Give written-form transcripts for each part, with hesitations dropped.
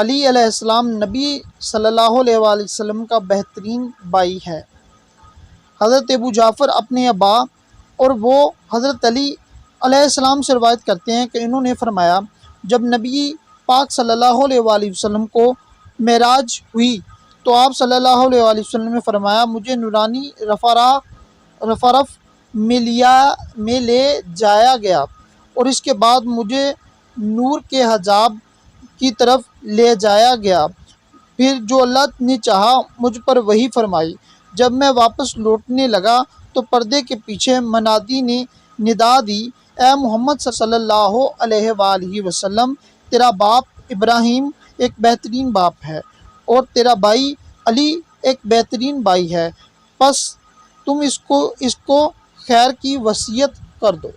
علی علیہ السلام نبی صلی اللہ علیہ وآلہ وسلم کا بہترین بھائی ہے۔ حضرت ابو جعفر اپنے ابا اور وہ حضرت علی علیہ السلام سے روایت کرتے ہیں کہ انہوں نے فرمایا، جب نبی پاک صلی اللہ علیہ وآلہ وسلم کو معراج ہوئی تو آپ صلی اللہ علیہ وآلہ وسلم نے فرمایا، مجھے نورانی رفرف میں لے جایا گیا اور اس کے بعد مجھے نور کے حجاب کی طرف لے جایا گیا، پھر جو اللہ نے چاہا مجھ پر وحی فرمائی۔ جب میں واپس لوٹنے لگا تو پردے کے پیچھے منادی نے ندا دی، اے محمد صلی اللہ علیہ وآلہ وسلم، تیرا باپ ابراہیم ایک بہترین باپ ہے اور تیرا بھائی علی ایک بہترین بھائی ہے، پس تم اس کو خیر کی وصیت کر دو۔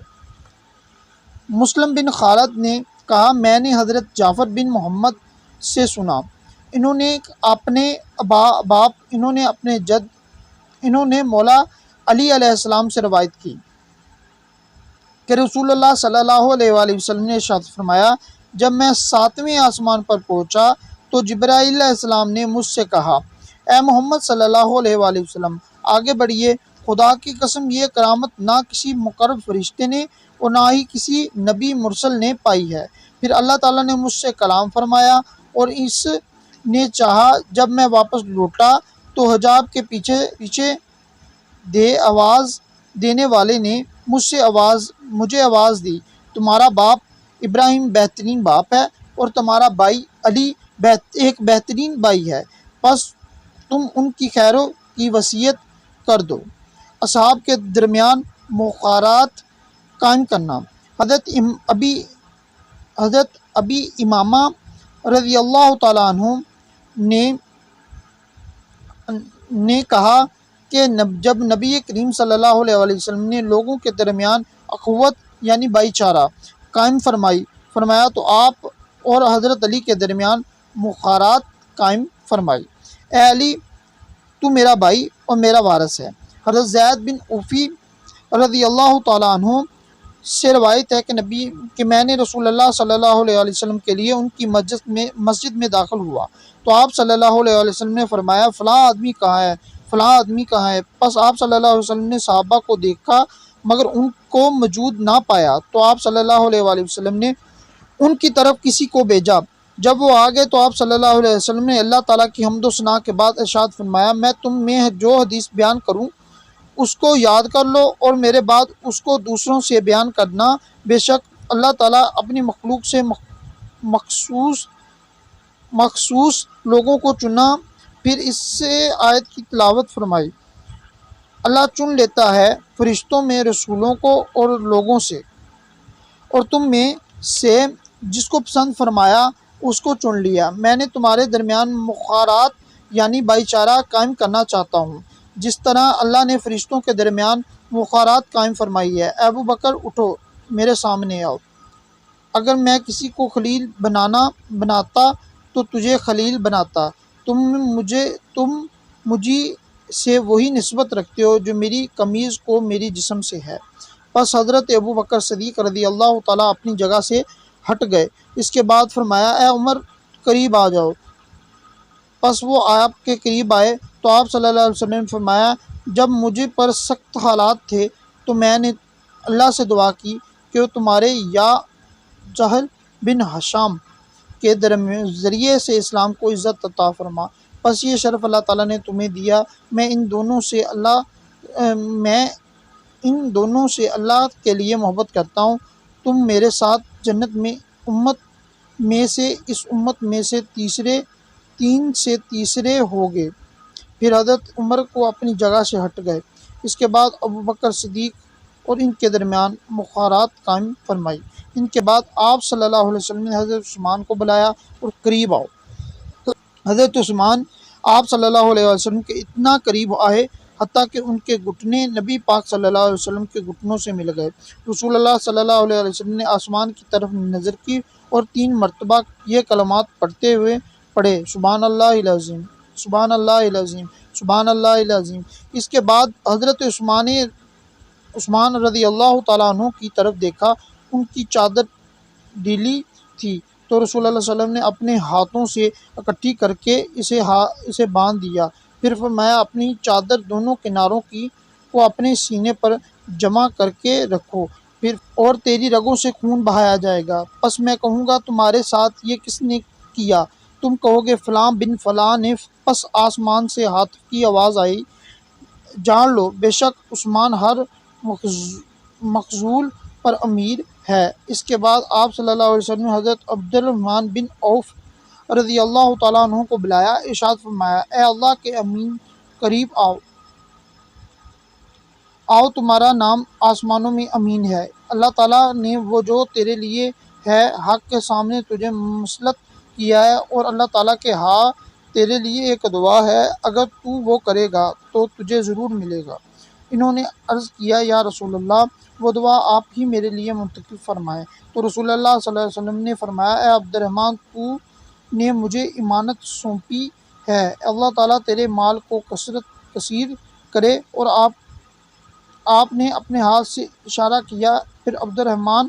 مسلم بن خالد نے کہا، میں نے حضرت جعفر بن محمد سے سنا، انہوں نے اپنے باپ، انہوں نے اپنے جد، انہوں نے مولا علی علیہ السلام سے روایت کی کہ رسول اللہ صلی اللہ علیہ وآلہ وسلم نے ارشاد فرمایا، جب میں 7ویں آسمان پر پہنچا تو جبرائیل علیہ السلام نے مجھ سے کہا، اے محمد صلی اللہ علیہ وآلہ وسلم، آگے بڑھیے، خدا کی قسم یہ کرامت نہ کسی مقرب فرشتے نے اور نہ ہی کسی نبی مرسل نے پائی ہے۔ پھر اللہ تعالیٰ نے مجھ سے کلام فرمایا اور اس نے چاہا جب میں واپس لوٹا تو حجاب کے پیچھے آواز دینے والے نے مجھے آواز دی، تمہارا باپ ابراہیم بہترین باپ ہے اور تمہارا بھائی علی ایک بہترین بھائی ہے، پس تم ان کی خیروں کی وصیت کر دو۔ اصحاب کے درمیان موقرات قائم کرنا۔ حضرت ابی امامہ رضی اللہ تعالیٰ عنہ نے کہا کہ جب نبی کریم صلی اللہ علیہ وآلہ وسلم نے لوگوں کے درمیان اخوت یعنی بھائی چارہ قائم فرمایا تو آپ اور حضرت علی کے درمیان موقرات قائم فرمائی۔ اے علی، تو میرا بھائی اور میرا وارث ہے۔ حضرت زید بن عوفی رضی اللہ تعالیٰ عنہ سے روایت ہے کہ میں نے رسول اللہ صلی اللہ علیہ وآلہ وسلم کے لیے ان کی مسجد میں داخل ہوا تو آپ صلی اللہ علیہ وآلہ وسلم نے فرمایا، فلاں آدمی کہاں ہے، فلاں آدمی کہاں ہے؟ پس آپ صلی اللہ علیہ وسلم نے صحابہ کو دیکھا مگر ان کو موجود نہ پایا تو آپ صلی اللہ علیہ وآلہ وسلم نے ان کی طرف کسی کو بھیجا۔ جب وہ آ گئے تو آپ صلی اللہ علیہ وسلم نے اللہ تعالیٰ کی حمد و ثنا کے بعد ارشاد فرمایا، میں تم میں جو حدیث بیان کروں اس کو یاد کر لو اور میرے بعد اس کو دوسروں سے بیان کرنا، بے شک اللہ تعالیٰ اپنی مخلوق سے مخصوص لوگوں کو چنا۔ پھر اس سے آیت کی تلاوت فرمائی، اللہ چن لیتا ہے فرشتوں میں رسولوں کو اور لوگوں سے، اور تم میں سے جس کو پسند فرمایا اس کو چن لیا۔ میں نے تمہارے درمیان موقرات یعنی بھائی چارہ قائم کرنا چاہتا ہوں جس طرح اللہ نے فرشتوں کے درمیان موقرات قائم فرمائی ہے۔ ابو بکر اٹھو، میرے سامنے آؤ، اگر میں کسی کو خلیل بناتا تو تجھے خلیل بناتا، تم مجھے سے وہی نسبت رکھتے ہو جو میری قمیض کو میری جسم سے ہے۔ پس حضرت ابو بکر صدیق رضی اللہ تعالیٰ اپنی جگہ سے ہٹ گئے۔ اس کے بعد فرمایا، اے عمر قریب آ جاؤ۔ پس وہ آپ کے قریب آئے تو آپ صلی اللہ علیہ وسلم نے فرمایا، جب مجھے پر سخت حالات تھے تو میں نے اللہ سے دعا کی کہ وہ تمہارے یا جہل بن ہشام کے ذریعے سے اسلام کو عزت عطا فرما، پس یہ شرف اللہ تعالیٰ نے تمہیں دیا۔ میں ان دونوں سے اللہ کے لیے محبت کرتا ہوں، تم میرے ساتھ جنت میں امت میں سے اس امت میں سے تین سے تیسرے ہوگے۔ پھر حضرت عمر کو اپنی جگہ سے ہٹ گئے۔ اس کے بعد ابو بکر صدیق اور ان کے درمیان موقرات قائم فرمائی۔ ان کے بعد آپ صلی اللہ علیہ وسلم نے حضرت عثمان کو بلایا اور قریب آؤ۔ حضرت عثمان آپ صلی اللہ علیہ وسلم کے اتنا قریب آئے حتیٰ کہ ان کے گھٹنے نبی پاک صلی اللہ علیہ وسلم کے گھٹنوں سے مل گئے۔ رسول اللہ صلی اللہ علیہ وسلم نے آسمان کی طرف نظر کی اور 3 مرتبہ یہ کلمات پڑھتے ہوئے پڑھے، سبحان اللہ العظیم، سبحان اللہ العظیم، سبحان اللہ العظیم۔ اس کے بعد حضرت عثمان رضی اللہ تعالیٰ عنہ کی طرف دیکھا، ان کی چادر ڈھیلی تھی تو رسول اللہ صلی اللہ علیہ وسلم نے اپنے ہاتھوں سے اکٹھی کر کے اسے باندھ دیا۔ پھر فرمایا اپنی چادر دونوں کناروں کی کو اپنے سینے پر جمع کر کے رکھو، اور تیری رگوں سے خون بہایا جائے گا۔ پس میں کہوں گا تمہارے ساتھ یہ کس نے کیا؟ تم کہو گے فلاں بن فلاں نے۔ پس آسمان سے ہاتف کی آواز آئی، جان لو بے شک عثمان ہر مخذول پر امیر ہے۔ اس کے بعد آپ صلی اللہ علیہ وسلم نے حضرت عبد الرحمن بن عوف رضی اللہ تعالیٰ عنہ کو بلایا، ارشاد فرمایا، اے اللہ کے امین قریب آؤ تمہارا نام آسمانوں میں امین ہے۔ اللہ تعالیٰ نے وہ جو تیرے لیے ہے حق کے سامنے تجھے مسلط کیا ہے، اور اللہ تعالیٰ کے ہاں تیرے لیے ایک دعا ہے، اگر تو وہ کرے گا تو تجھے ضرور ملے گا۔ انہوں نے عرض کیا، یا رسول اللہ، وہ دعا آپ ہی میرے لیے منتخب فرمائیں۔ تو رسول اللہ صلی اللہ علیہ وسلم نے فرمایا، اے عبد الرحمن، تو نے مجھے امانت سونپی ہے، اللہ تعالیٰ تیرے مال کو کثیر کرے۔ اور آپ نے اپنے ہاتھ سے اشارہ کیا، پھر عبد الرحمن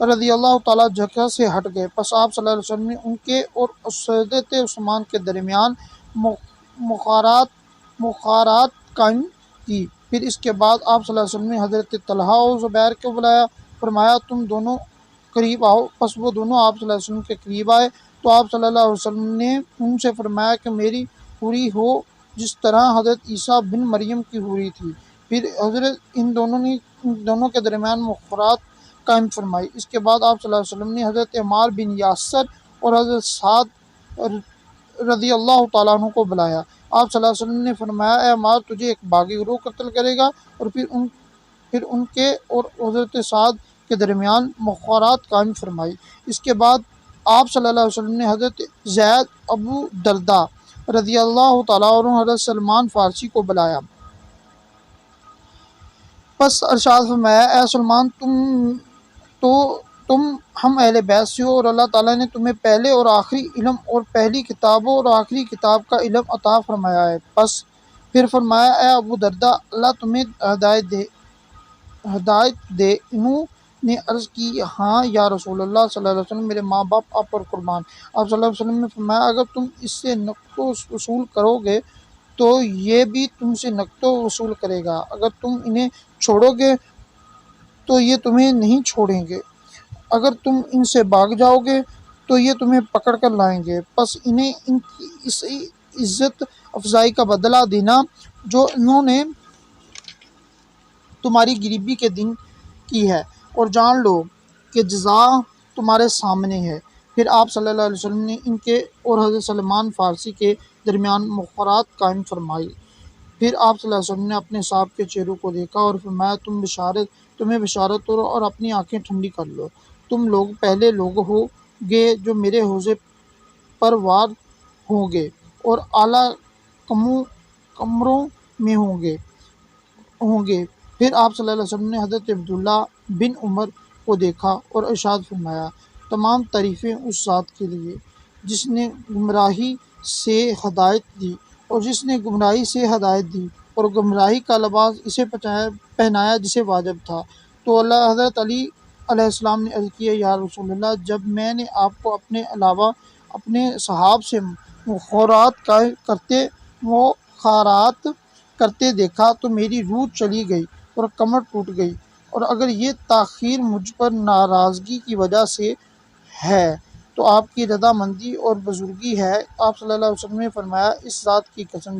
رضی اللہ تعالیٰ جگہ سے ہٹ گئے۔ پس آپ صلی اللہ علیہ وسلم نے ان کے اور حضرت عثمان کے درمیان مخارات قائم کی۔ پھر اس کے بعد آپ صلی اللہ علیہ وسلم نے حضرت طلحہ اور زبیر کو بلایا، فرمایا تم دونوں قریب آؤ۔ پس وہ دونوں آپ صلی اللہ علیہ وسلم کے قریب آئے تو آپ صلی اللہ علیہ وسلم نے ان سے فرمایا کہ میری حوری ہو جس طرح حضرت عیسیٰ بن مریم کی حوری تھی۔ پھر حضرت ان دونوں کے درمیان مخارات قائم فرمائی۔ اس کے بعد آپ صلی اللہ علیہ وسلم نے حضرت عمار بن یاسر اور حضرت سعد رضی اللہ تعالیٰ عنہ کو بلایا۔ آپ صلی اللہ علیہ وسلم نے فرمایا، اے عمار، تجھے ایک باغی گروہ قتل کرے گا، اور پھر ان کے اور حضرت سعد کے درمیان مخارات قائم فرمائی۔ اس کے بعد آپ صلی اللہ علیہ وسلم نے حضرت زید، ابو درداء رضی اللہ تعالیٰ عنہ، حضرت سلمان فارسی کو بلایا۔ پس ارشاد فرمایا، اے سلمان، تم ہم اہل بیت سے ہو، اور اللہ تعالیٰ نے تمہیں پہلے اور آخری علم اور پہلی کتابوں اور آخری کتاب کا علم عطا فرمایا ہے۔ پھر فرمایا، اے ابو درداء، اللہ تمہیں ہدایت دے۔ انہوں نے عرض کی، ہاں یا رسول اللہ صلی اللہ علیہ وسلم، میرے ماں باپ آپ پر قربان۔ آپ صلی اللہ علیہ وسلم نے فرمایا، اگر تم اس سے نقد وصول کرو گے تو یہ بھی تم سے نقد وصول کرے گا، اگر تم انہیں چھوڑو گے تو یہ تمہیں نہیں چھوڑیں گے، اگر تم ان سے بھاگ جاؤ گے تو یہ تمہیں پکڑ کر لائیں گے۔ پس انہیں ان کی اس عزت افزائی کا بدلہ دینا جو انہوں نے تمہاری غریبی کے دن کی ہے، اور جان لو کہ جزا تمہارے سامنے ہے۔ پھر آپ صلی اللہ علیہ وسلم نے ان کے اور حضرت سلمان فارسی کے درمیان مخارات قائم فرمائی۔ پھر آپ صلی اللہ علیہ وسلم نے اپنے صاحب کے چہروں کو دیکھا اور فرمایا، تمہیں بشارت دو اور اپنی آنکھیں ٹھنڈی کر لو، تم لوگ پہلے لوگ ہو گے جو میرے حوضے پر وار ہوں گے اور اعلیٰ کمروں میں ہوں گے۔ پھر آپ صلی اللہ علیہ وسلم نے حضرت عبداللہ بن عمر کو دیکھا اور ارشاد فرمایا، تمام تعریفیں اس ذات کے لیے جس نے گمراہی سے ہدایت دی اور گمراہی کا لباس اسے پہنایا جسے واجب تھا۔ تو حضرت علی علیہ السلام نے عرض کیا، یا رسول اللہ، جب میں نے آپ کو اپنے علاوہ اپنے صحاب سے مخارات کرتے دیکھا تو میری روح چلی گئی اور کمر ٹوٹ گئی، اور اگر یہ تاخیر مجھ پر ناراضگی کی وجہ سے ہے تو آپ کی رضامندی اور بزرگی ہے۔ آپ صلی اللہ علیہ وسلم نے فرمایا، اس ذات کی قسم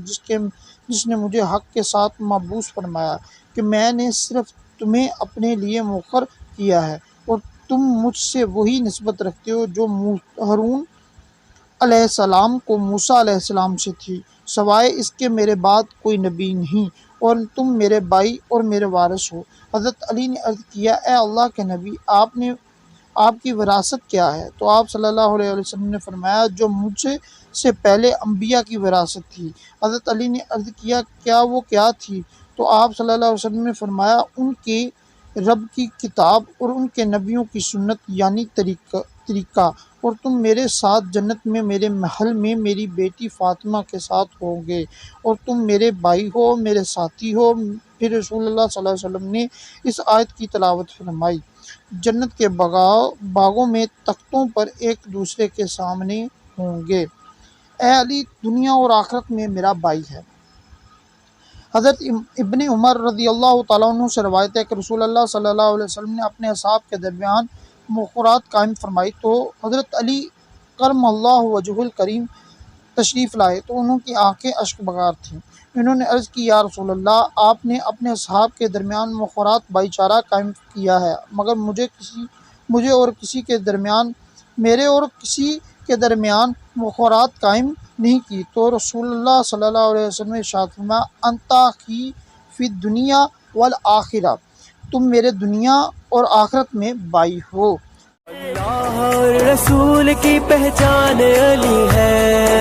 جس نے مجھے حق کے ساتھ مبعوث فرمایا کہ میں نے صرف تمہیں اپنے لیے مؤخر کیا ہے، اور تم مجھ سے وہی نسبت رکھتے ہو جو ہارون علیہ السلام کو موسیٰ علیہ السلام سے تھی، سوائے اس کے میرے بعد کوئی نبی نہیں، اور تم میرے بھائی اور میرے وارث ہو۔ حضرت علی نے عرض کیا، اے اللہ کے نبی، آپ کی وراثت کیا ہے؟ تو آپ صلی اللہ علیہ وسلم نے فرمایا، جو مجھ سے پہلے انبیاء کی وراثت تھی۔ حضرت علی نے عرض کیا، وہ کیا تھی؟ تو آپ صلی اللہ علیہ وسلم نے فرمایا، ان کے رب کی کتاب اور ان کے نبیوں کی سنت یعنی طریقہ، اور تم میرے ساتھ جنت میں میرے محل میں میری بیٹی فاطمہ کے ساتھ ہوں گے، اور تم میرے بھائی ہو، میرے ساتھی ہو۔ پھر رسول اللہ صلی اللہ علیہ وسلم نے اس آیت کی تلاوت فرمائی۔ جنت کے باغوں میں تختوں پر ایک دوسرے کے سامنے ہوں گے۔ اے علی، دنیا اور آخرت میں میرا بھائی ہے۔ حضرت ابن عمر رضی اللہ تعالیٰ عنہ سے روایت ہے کہ رسول اللہ صلی اللہ علیہ وسلم نے اپنے اصحاب کے درمیان مؤخرات قائم فرمائی تو حضرت علی کرم اللہ وجہ الکریم تشریف لائے تو انہوں کی آنکھیں اشک بگار تھیں۔ انہوں نے عرض کی، یا رسول اللہ، آپ نے اپنے اصحاب کے درمیان مؤخرات بھائی چارہ قائم کیا ہے، مگر مجھے اور کسی کے درمیان میرے اور کسی کے درمیان مؤخرات قائم نہیں کی۔ تو رسول اللہ صلی اللہ علیہ وسلم نے ارشاد فرمایا، انت اخی فی الدنیا والآخرہ، تم میرے دنیا اور آخرت میں بھائی ہو۔ اللہ اور رسول کی پہچان علی ہے۔